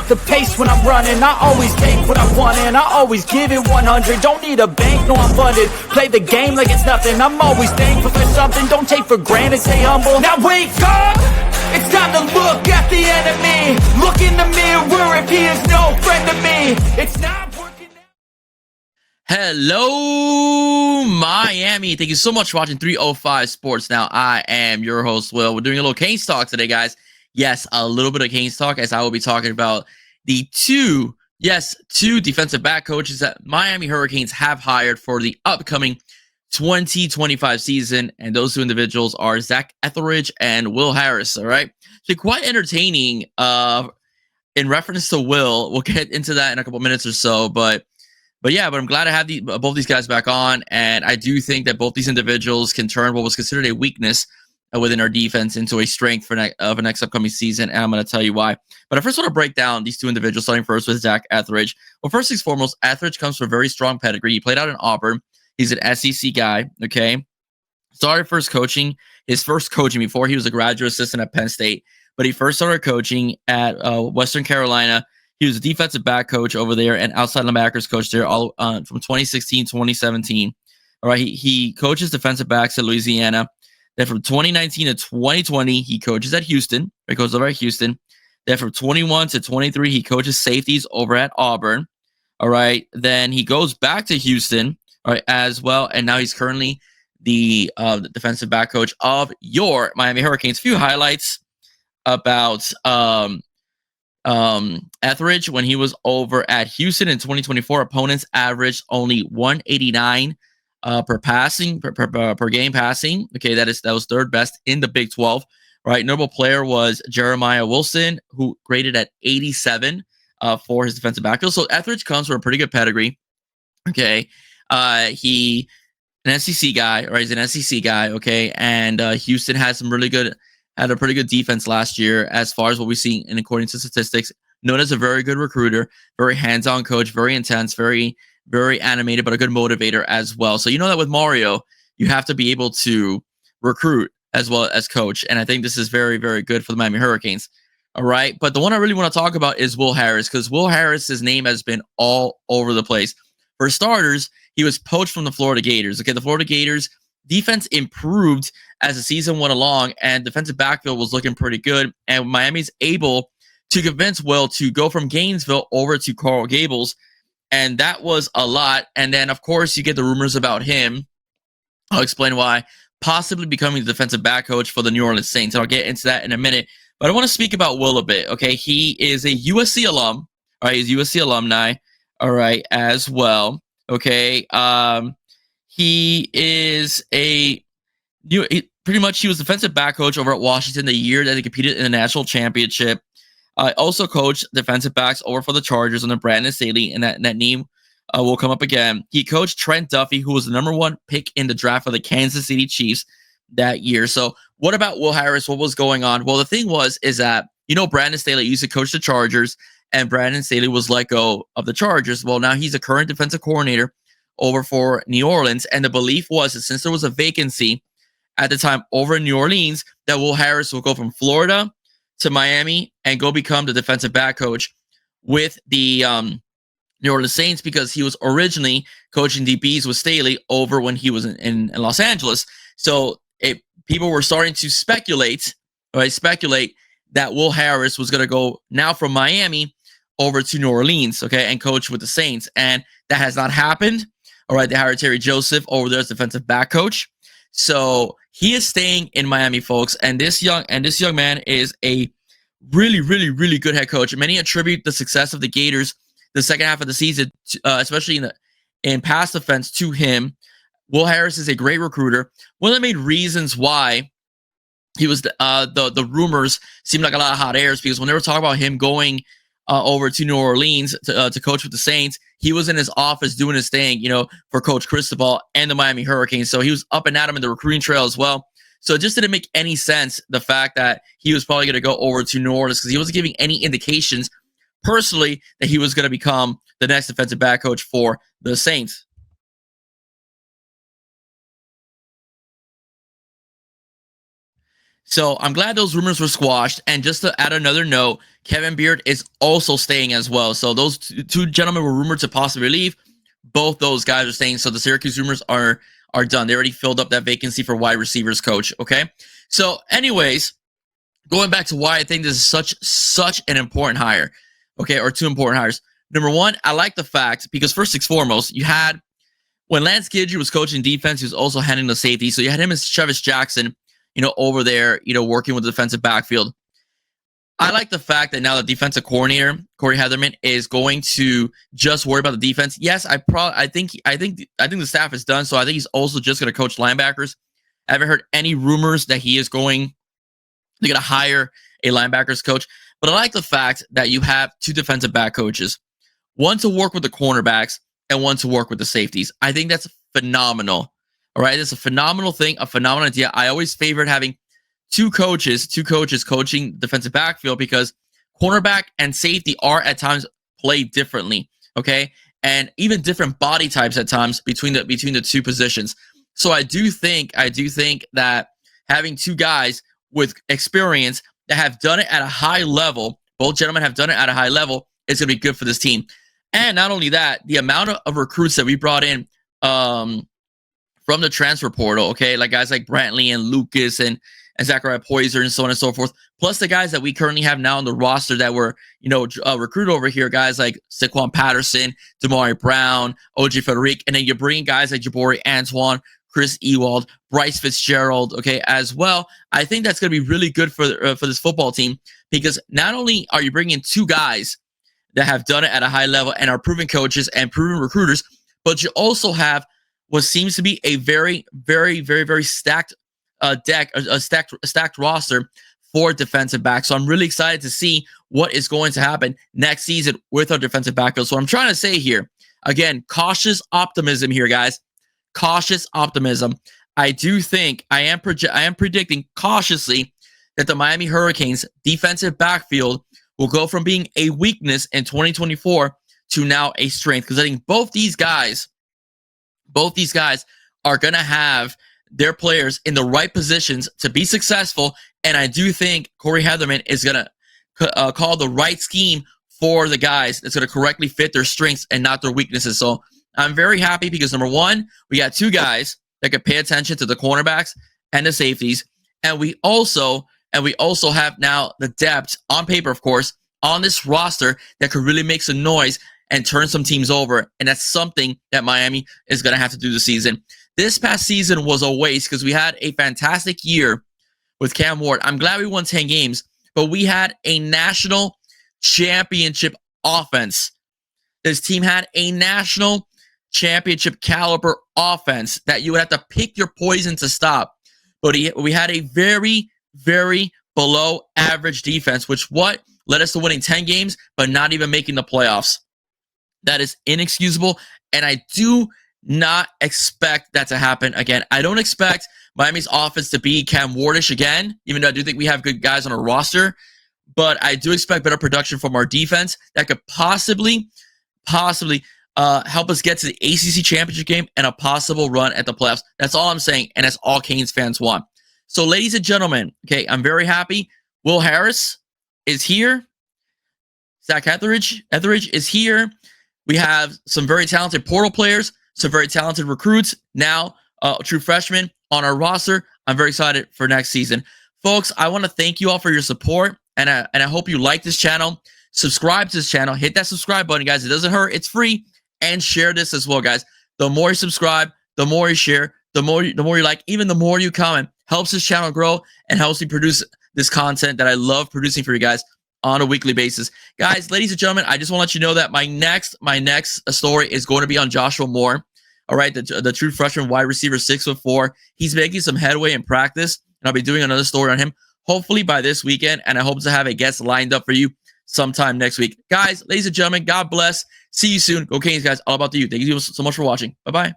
the pace when I'm running. I always take what I want and I always give it 100. Don't need a bank, no I'm funded. Play the game like it's nothing. I'm always thankful for something. Don't take for granted, stay humble. Now wake up! It's time to look at the enemy. Look in the mirror if he is no friend to me. It's not working out. Hello, Miami. Thank you so much for watching 305 Sports. Now, I am your host, Will. We're doing a little Canes talk today, guys. Yes, a little bit of Canes talk, as I will be talking about the two defensive back coaches that Miami Hurricanes have hired for the upcoming 2025 season, and those two individuals are Zach Etheridge and Will Harris. All right, so quite entertaining. In reference to Will, we'll get into that in a couple minutes or so, but I'm glad to have both these guys back on, and I do think that both these individuals can turn what was considered a weakness within our defense into a strength for the next upcoming season, and I'm going to tell you why. But I first want to break down these two individuals, starting first with Zach Etheridge. Well, first and foremost, Etheridge comes from a very strong pedigree. He played out in Auburn. He's an SEC guy, okay? Started his first coaching before he was a graduate assistant at Penn State, but he first started coaching at Western Carolina. He was a defensive back coach over there and outside linebackers coach there all from 2016 to 2017. All right, he coaches defensive backs at Louisiana. Then from 2019 to 2020, he coaches at Houston. He goes over at Houston. Then from 21 to 23, he coaches safeties over at Auburn. All right. Then he goes back to Houston, all right, as well. And now he's currently the defensive back coach of your Miami Hurricanes. A few highlights about Etheridge. When he was over at Houston in 2024, opponents averaged only 189 per game passing. Okay, that was third best in the Big 12. Right, notable player was Jeremiah Wilson, who graded at 87 for his defensive backfield. So Etheridge comes from a pretty good pedigree. Okay, he an SEC guy, right? He's an SEC guy. Okay, and Houston had a pretty good defense last year, as far as what we see, and according to statistics, known as a very good recruiter, very hands-on coach, very intense, very animated, but a good motivator as well. So you know that with Mario, you have to be able to recruit as well as coach. And I think this is very, very good for the Miami Hurricanes. All right. But the one I really want to talk about is Will Harris, because Will Harris's name has been all over the place. For starters, he was poached from the Florida Gators. Okay, the Florida Gators defense improved as the season went along, and defensive backfield was looking pretty good. And Miami's able to convince Will to go from Gainesville over to Coral Gables. And that was a lot. And then, of course, you get the rumors about him. I'll explain why. Possibly becoming the defensive back coach for the New Orleans Saints. And I'll get into that in a minute. But I want to speak about Will a bit. Okay, he is a USC alum. All right, he's USC alumni. All right, as well. Okay, he is pretty much he was defensive back coach over at Washington the year that he competed in the national championship. Also coached defensive backs over for the Chargers under Brandon Staley, and that name will come up again. He coached Trent Duffy, who was the number one pick in the draft for the Kansas City Chiefs that year. So what about Will Harris? What was going on? Well, the thing is that, Brandon Staley used to coach the Chargers, and Brandon Staley was let go of the Chargers. Well, now he's a current defensive coordinator over for New Orleans, and the belief was that since there was a vacancy at the time over in New Orleans, that Will Harris will go from Florida to Miami and go become the defensive back coach with the New Orleans Saints, because he was originally coaching DBs with Staley over when he was in Los Angeles. So people were starting to speculate that Will Harris was going to go now from Miami over to New Orleans, okay, and coach with the Saints. And that has not happened. All right, they hired Terry Joseph over there as defensive back coach. So he is staying in Miami, folks. And this young man is a really, really, really good head coach. Many attribute the success of the Gators the second half of the season, especially in pass defense, to him. Will Harris is a great recruiter. One of the main reasons why he was the rumors seemed like a lot of hot airs, because when they were talking about him going over to New Orleans to coach with the Saints, he was in his office doing his thing, for Coach Cristobal and the Miami Hurricanes. So he was up and at him in the recruiting trail as well. So it just didn't make any sense, the fact that he was probably going to go over to New Orleans, because he wasn't giving any indications personally that he was going to become the next defensive back coach for the Saints. So I'm glad those rumors were squashed. And just to add another note, Kevin Beard is also staying as well. So those two gentlemen were rumored to possibly leave. Both those guys are staying. So the Syracuse rumors are done. They already filled up that vacancy for wide receivers coach. Okay. So anyways, going back to why I think this is such an important hire. Okay. Or two important hires. Number one, I like the fact because first and foremost, you had when Lance Guidry was coaching defense, he was also handling the safety. So you had him as Travis Jackson, over there, working with the defensive backfield. I like the fact that now the defensive coordinator, Corey Heatherman, is going to just worry about the defense. Yes, I think the staff is done. So I think he's also just going to coach linebackers. I haven't heard any rumors that they're going to hire a linebackers coach. But I like the fact that you have two defensive back coaches, one to work with the cornerbacks and one to work with the safeties. I think that's phenomenal. All right, it's a phenomenal thing, a phenomenal idea. I always favored having two coaches coaching defensive backfield because cornerback and safety are at times played differently. Okay, and even different body types at times between the two positions. So I do think that having two guys with experience that have done it at a high level, both gentlemen have done it at a high level, is going to be good for this team. And not only that, the amount of recruits that we brought in from the transfer portal, okay, like guys like Brantley and Lucas and Zachariah Poyser and so on and so forth, plus the guys that we currently have now on the roster that were, recruited over here, guys like Saquon Patterson, Damari Brown, OJ Federic, and then you're bringing guys like Jabari Antoine, Chris Ewald, Bryce Fitzgerald, okay, as well. I think that's going to be really good for this football team because not only are you bringing in two guys that have done it at a high level and are proven coaches and proven recruiters, but you also have what seems to be a very, very, very, very stacked stacked roster for defensive backs. So I'm really excited to see what is going to happen next season with our defensive backfield. So what I'm trying to say here, again, cautious optimism here, guys. Cautious optimism. I do think I am predicting cautiously that the Miami Hurricanes defensive backfield will go from being a weakness in 2024 to now a strength. Because I think both these guys are going to have their players in the right positions to be successful. And I do think Corey Heatherman is going to call the right scheme for the guys that's going to correctly fit their strengths and not their weaknesses. So I'm very happy because number one, we got two guys that can pay attention to the cornerbacks and the safeties. And we also have now the depth on paper, of course, on this roster that could really make some noise and turn some teams over. And that's something that Miami is going to have to do this season. This past season was a waste because we had a fantastic year with Cam Ward. I'm glad we won 10 games, but we had a national championship offense. This team had a national championship caliber offense that you would have to pick your poison to stop. But we had a very, very below average defense, which led us to winning 10 games, but not even making the playoffs. That is inexcusable, and I do not expect that to happen again. I don't expect Miami's offense to be Cam Wardish again, even though I do think we have good guys on our roster, but I do expect better production from our defense that could possibly help us get to the ACC championship game and a possible run at the playoffs. That's all I'm saying, and that's all Canes fans want. So, ladies and gentlemen, okay, I'm very happy. Will Harris is here. Zach Etheridge is here. We have some very talented portal players, some very talented recruits, now true freshmen on our roster. I'm very excited for next season. Folks, I want to thank you all for your support, and I hope you like this channel. Subscribe to this channel. Hit that subscribe button, guys. It doesn't hurt. It's free. And share this as well, guys. The more you subscribe, the more you share, the more you like, even the more you comment, helps this channel grow and helps me produce this content that I love producing for you guys on a weekly basis. Guys, ladies and gentlemen, I just want to let you know that my next story is going to be on Joshua Moore. All right, the true freshman wide receiver, 6'4". He's making some headway in practice, and I'll be doing another story on him, hopefully by this weekend, and I hope to have a guest lined up for you sometime next week. Guys, ladies and gentlemen, God bless. See you soon. Go Canes, guys. All about you. Thank you so much for watching. Bye-bye.